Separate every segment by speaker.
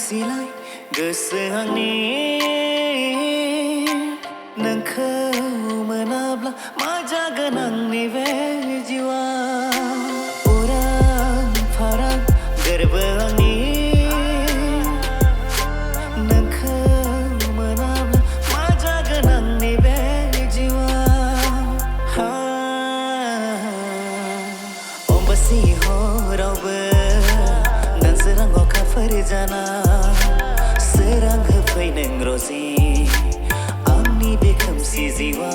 Speaker 1: सिलाय गोसोआंनि नोंखौ मोनाब्ला मा जागोन आंनि बे जिउआ उरां फारां गोरबो आंनि नोंखौ मोनाब्ला मा जागोन आंनि बे जिउआ अम्बासि हरावबो दानसोरां अखाफोर जाना सोरां होफै नों रजि आंनि बे खोमसि जिउआ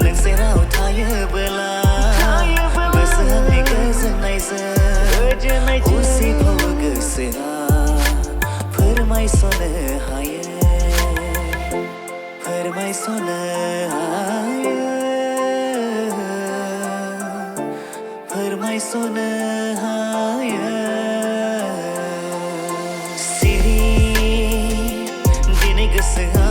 Speaker 1: नों जेराव थायोबोला गोसो आंनि गोजोननायजों उसिफावो गोसोआ फोरमायस'नो हायो फोरमायस'नो हायो फोरमायस'नो हायो सिरि दिनै गोसोआ